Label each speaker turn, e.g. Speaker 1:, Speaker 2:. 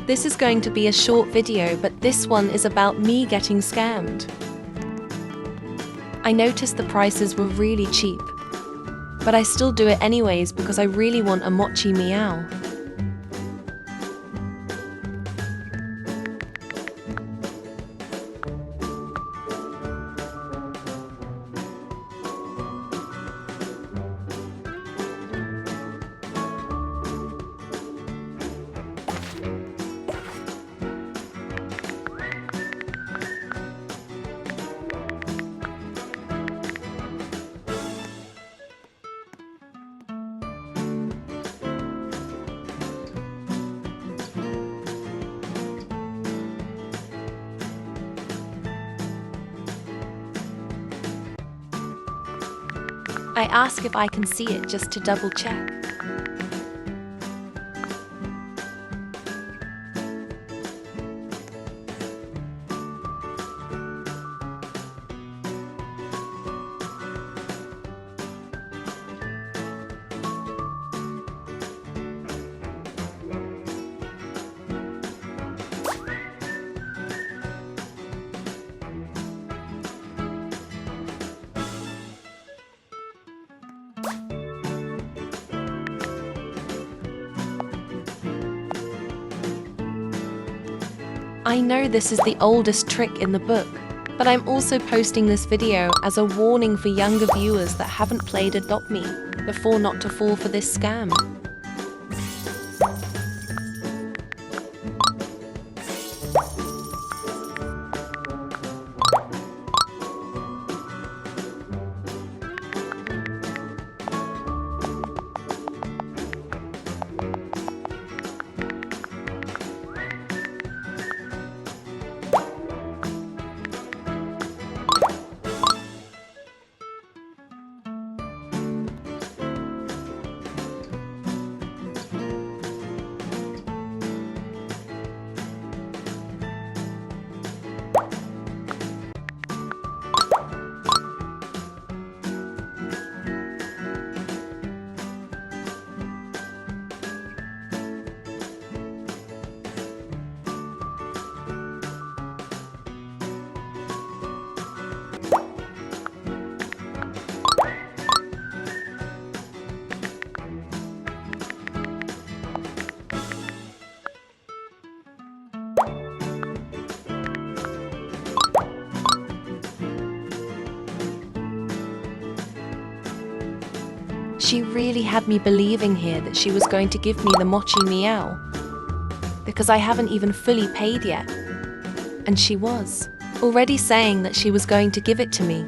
Speaker 1: This is going to be a short video, but this one is about me getting scammed. I noticed the prices were really cheap, but I still do it anyways because I really want a mochi meow. I ask if I can see it just to double check. I know this is the oldest trick in the book, but I'm also posting this video as a warning for younger viewers that haven't played Adopt Me before not to fall for this scam. She really had me believing here that she was going to give me the mochi meow, because I haven't even fully paid yet. And she was already saying that she was going to give it to me.